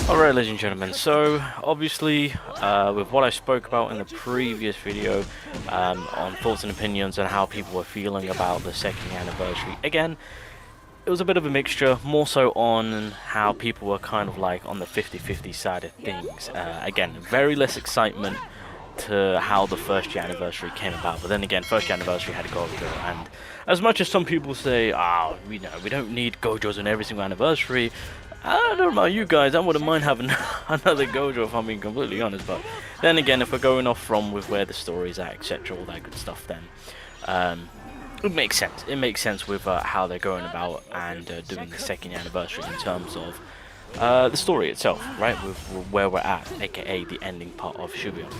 Alright, ladies and gentlemen, so obviously with what I spoke about in the previous video on thoughts and opinions and how people were feeling about the second anniversary, again, it was a bit of a mixture, more so on how people were kind of like on the 50-50 side of things. Again, very less excitement to how the first year anniversary came about, but then again, first year anniversary had Gojo, and as much as some people say, we don't need Gojos on every single anniversary, I don't know about you guys, I wouldn't mind having another Gojo if I'm being completely honest, but then again, if we're going off from with where the story's at, etc., all that good stuff, then it makes sense. It makes sense with how they're going about and doing the second anniversary in terms of the story itself, right, with where we're at, aka the ending part of Shibuya.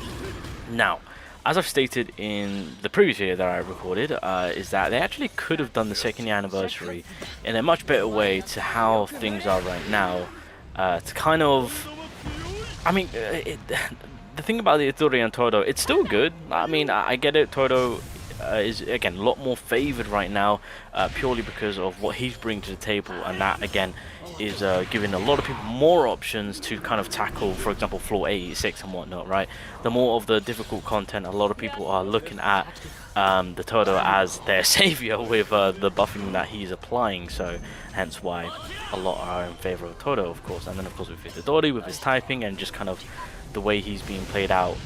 Now, as I've stated in the previous video that I recorded, is that they actually could have done the second anniversary in a much better way to how things are right now, to kind of, I mean, the thing about the Itadori and Todo, it's still good. I mean, I get it, Todo is again a lot more favored right now, purely because of what he's bringing to the table, and that again is giving a lot of people more options to kind of tackle, for example, floor 86 and whatnot, right? The more of the difficult content, a lot of people are looking at the Todo as their savior with the buffing that he's applying, so hence why a lot are in favor of Todo, of course. And then of course with Itadori, with his typing and just kind of the way he's being played out,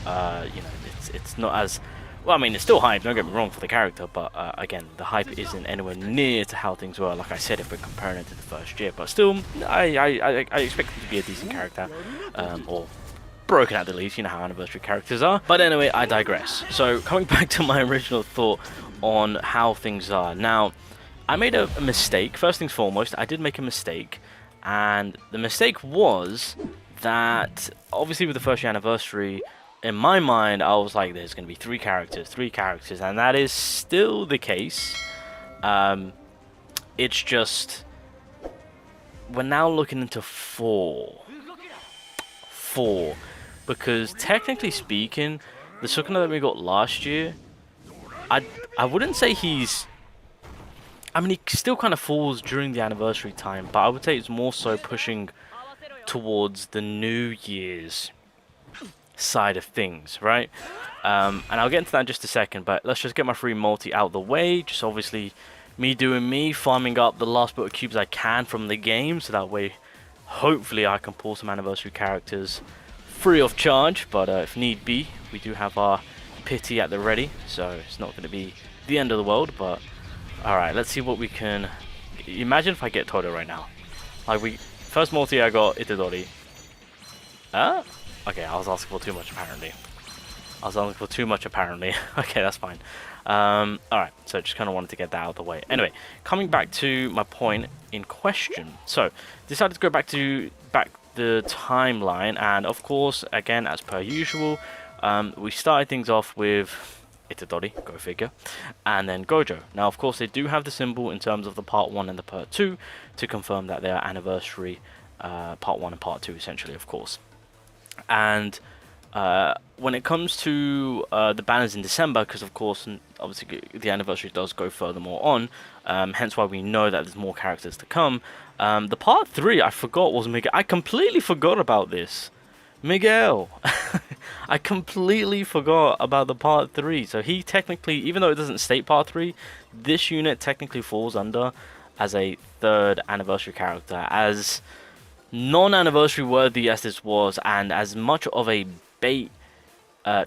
you know, it's not as well, I mean, it's still hype, don't get me wrong, for the character, but again, the hype isn't anywhere near to how things were, like I said, if we're comparing it to the first year. But still, I expect him to be a decent character, or broken at the least, you know how anniversary characters are. But anyway, I digress. So, coming back to my original thought on how things are. Now, I made a mistake. First things foremost, I did make a mistake, and the mistake was that, obviously with the first year anniversary, in my mind, I was like, there's going to be three characters, and that is still the case. It's just, we're now looking into four, because technically speaking, the Sukuna that we got last year, I wouldn't say he's, I mean, he still kind of falls during the anniversary time, but I would say it's more so pushing towards the New Year's side of things, right? And I'll get into that in just a second, but let's just get my free multi out the way. Just obviously me doing me, farming up the last bit of cubes I can from the game, so that way hopefully I can pull some anniversary characters free of charge. But if need be, we do have our pity at the ready, so it's not going to be the end of the world. But alright, let's see what we can. Imagine if I get Todo right now. Like, first multi I got Itadori. Okay, I was asking for too much apparently. Okay, that's fine. Alright, so just kind of wanted to get that out of the way. Anyway, coming back to my point in question. So, decided to go back the timeline, and of course, again, as per usual, we started things off with Itadori, go figure, and then Gojo. Now, of course, they do have the symbol in terms of the part 1 and the part 2 to confirm that they are anniversary, part 1 and part 2, essentially, of course. And when it comes to the banners in December, because of course, obviously the anniversary does go furthermore on, hence why we know that there's more characters to come. The part 3 I forgot was Miguel. I completely forgot about this. Miguel. I completely forgot about the part 3. So he technically, even though it doesn't state part 3, this unit technically falls under as a 3rd anniversary character, as non-anniversary worthy as this was, and as much of a bait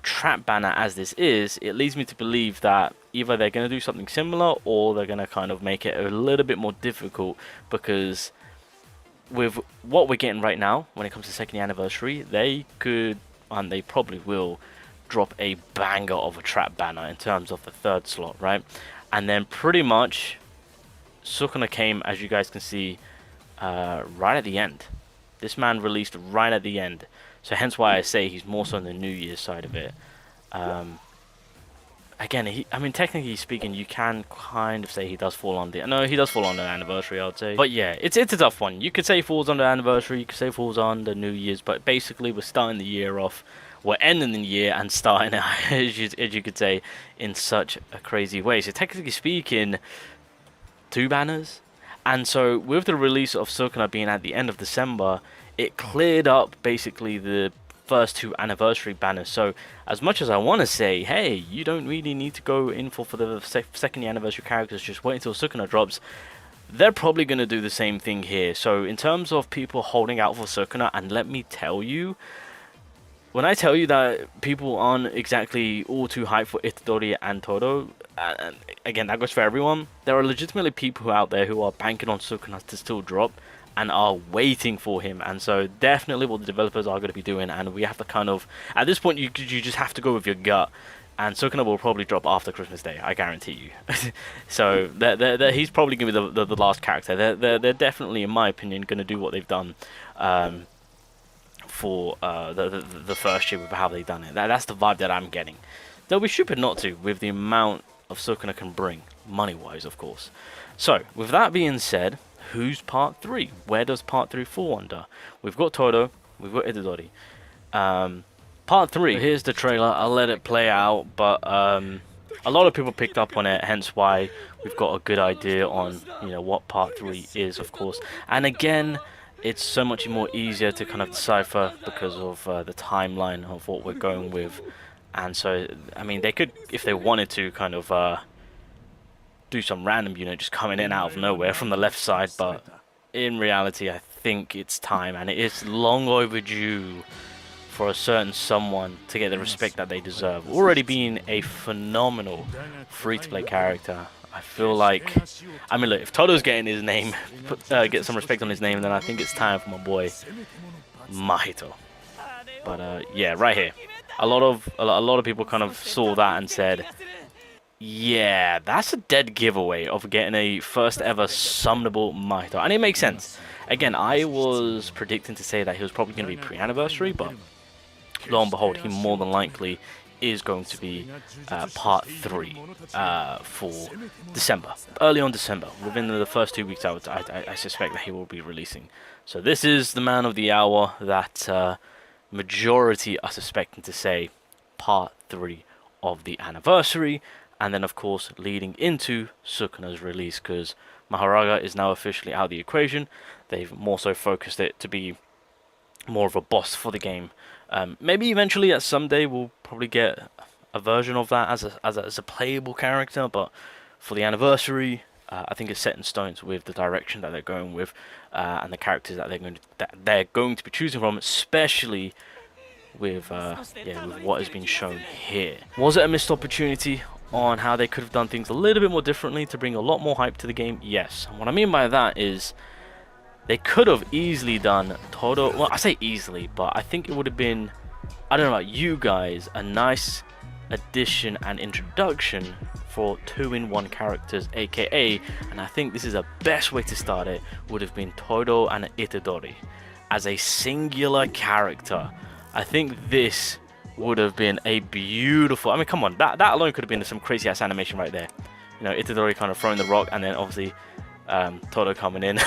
trap banner as this is, it leads me to believe that either they're going to do something similar, or they're going to kind of make it a little bit more difficult, because with what we're getting right now when it comes to second anniversary, they could, and they probably will, drop a banger of a trap banner in terms of the 3rd slot, right? And then pretty much Sukuna came, as you guys can see, right at the end. This man released right at the end, so hence why I say he's more so on the New Year's side of it. Again, I mean, technically speaking, you can kind of say he does fall on the, no, he does fall on the anniversary, I would say. But yeah, it's a tough one. You could say he falls on the anniversary, you could say he falls on the New Year's, but basically we're starting the year off, we're ending the year and starting it, as you could say, in such a crazy way. So technically speaking, 2 banners. And so with the release of Sukuna being at the end of December, it cleared up basically the first 2 anniversary banners. So as much as I want to say, hey, you don't really need to go in for the second anniversary characters, just wait until Sukuna drops, they're probably going to do the same thing here. So in terms of people holding out for Sukuna, and let me tell you, when I tell you that people aren't exactly all too hyped for Itadori and Todo, and again, that goes for everyone, there are legitimately people out there who are banking on Sukuna to still drop and are waiting for him. And so definitely what the developers are going to be doing, and we have to kind of, at this point, you just have to go with your gut. And Sukuna will probably drop after Christmas Day, I guarantee you. So he's probably going to be the last character. They're definitely, in my opinion, going to do what they've done for the first year with how they've done it. That's the vibe that I'm getting. They'll be stupid not to, with the amount of Sukuna can bring, money-wise, of course. So, with that being said, who's part 3? Where does part 3 fall under? We've got Todo, we've got Itadori. Part 3, here's the trailer. I'll let it play out, but a lot of people picked up on it, hence why we've got a good idea on, you know, what part 3 is, of course. And again, it's so much more easier to kind of decipher because of the timeline of what we're going with. And so, I mean, they could, if they wanted to, kind of do some random, you know, just coming in out of nowhere from the left side, but in reality, I think it's time, and it is long overdue for a certain someone to get the respect that they deserve. Already being a phenomenal free-to-play character, I feel like, I mean, look, if Todo's getting his name, get some respect on his name, then I think it's time for my boy Mahito. But yeah, right here, a lot of people kind of saw that and said, yeah, that's a dead giveaway of getting a first ever summonable Mahito. And it makes sense. Again, I was predicting to say that he was probably going to be pre-anniversary, but lo and behold, he more than likely is going to be part 3 for December. Early on December, within the first 2 weeks, I suspect that he will be releasing. So this is the man of the hour that majority are suspecting to say part 3 of the anniversary. And then, of course, leading into Sukuna's release, because Maharaga is now officially out of the equation. They've more so focused it to be more of a boss for the game. Maybe eventually at some day we'll probably get a version of that as a playable character, but for the anniversary, I think it's set in stone with the direction that they're going with, and the characters that they're going to be choosing from, especially with with what has been shown here. Was it a missed opportunity on how they could have done things a little bit more differently to bring a lot more hype to the game? Yes. And what I mean by that is they could have easily done Todo. Well, I say easily, but I think it would have been, I don't know about you guys, a nice addition and introduction for 2-in-1 characters, aka, and I think this is the best way to start it, would have been Todo and Itadori as a singular character. I think this would have been a beautiful, I mean, come on, that alone could have been some crazy ass animation right there. You know, Itadori kind of throwing the rock, and then obviously Todo coming in.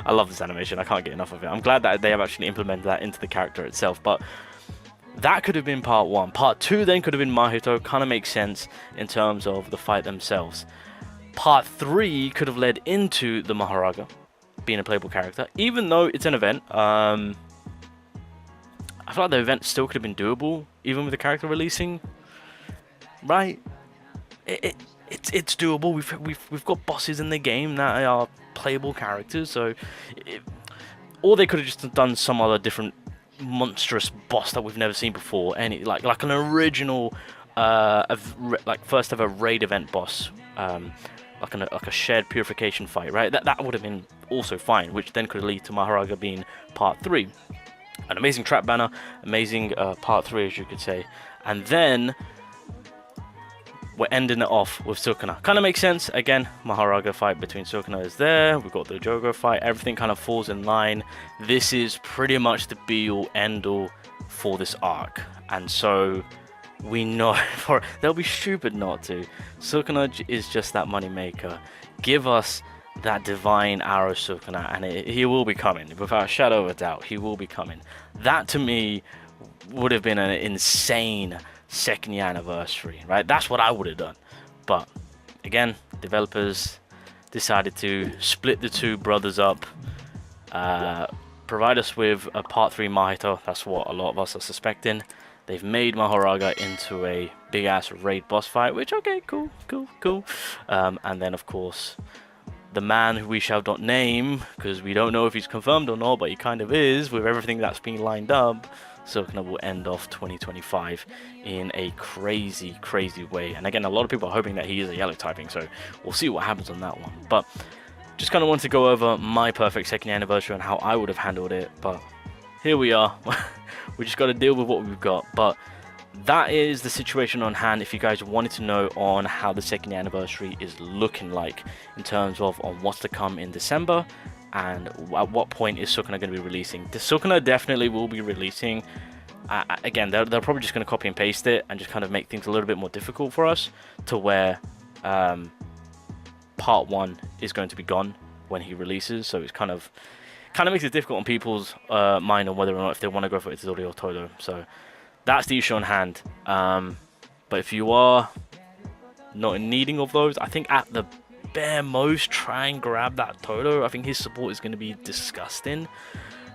I love this animation, I can't get enough of it. I'm glad that they have actually implemented that into the character itself. But that could have been part 1. Part 2 then could have been Mahito, kind of makes sense in terms of the fight themselves. Part 3 could have led into the Maharaga being a playable character, even though it's an event. I feel like the event still could have been doable, even with the character releasing. Right? It's doable. We've got bosses in the game that are playable characters, so or they could have just done some other different monstrous boss that we've never seen before. Any like an original first ever raid event boss, like a shared purification fight. Right? That would have been also fine, which then could lead to Maharaga being part 3. An amazing trap banner, amazing part 3, as you could say. And then we're ending it off with Sukuna. Kind of makes sense. Again, Maharaga fight between Sukuna is there. We've got the Jogo fight. Everything kind of falls in line. This is pretty much the be-all, end-all for this arc. And so we know, they'll be stupid not to. Sukuna is just that money maker. Give us that divine arrow Sukuna, and he will be coming, without a shadow of a doubt. He will be coming. That to me would have been an insane second year anniversary, right? That's what I would have done. But again, developers decided to split the two brothers up. provide us with a part 3 Mahito. That's what a lot of us are suspecting. They've made Mahoraga into a big ass raid boss fight, which, okay, cool. And then of course the man who we shall not name, because we don't know if he's confirmed or not, but he kind of is with everything that's been lined up. Sukuna will end off 2025 in a crazy way. And again, a lot of people are hoping that he is a yellow typing, so we'll see what happens on that one. But just kind of wanted to go over my perfect second anniversary and how I would have handled it. But here we are. We just got to deal with what we've got. But that is the situation on hand. If you guys wanted to know on how the second anniversary is looking like in terms of on what's to come in December and at what point is Sukuna going to be releasing. The Sukuna definitely will be releasing. Again, they're probably just going to copy and paste it and just kind of make things a little bit more difficult for us, to where part 1 is going to be gone when he releases. So it's kind of makes it difficult on people's mind on whether or not if they want to go for Itadori or Todo. So that's the issue on hand. But if you are not in needing of those, I think at the bare most try and grab that Todo. I think his support is going to be disgusting,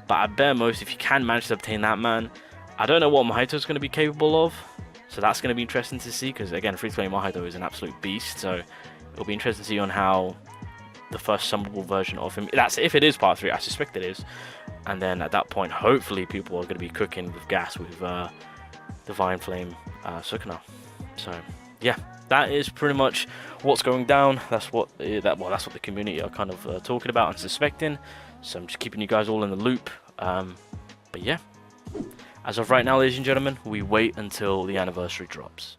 but at bare most, if you can manage to obtain that, man, I don't know what Mahito is going to be capable of, so that's going to be interesting to see, because again, free-to-play Mahito is an absolute beast, so it'll be interesting to see on how the first summonable version of him, that's if it is part 3, I suspect it is, and then at that point hopefully people are going to be cooking with gas with Divine Flame Sukuna. So yeah, that is pretty much what's going down. That's what that's what the community are kind of talking about and suspecting. So I'm just keeping you guys all in the loop. But yeah, as of right now, ladies and gentlemen, we wait until the anniversary drops.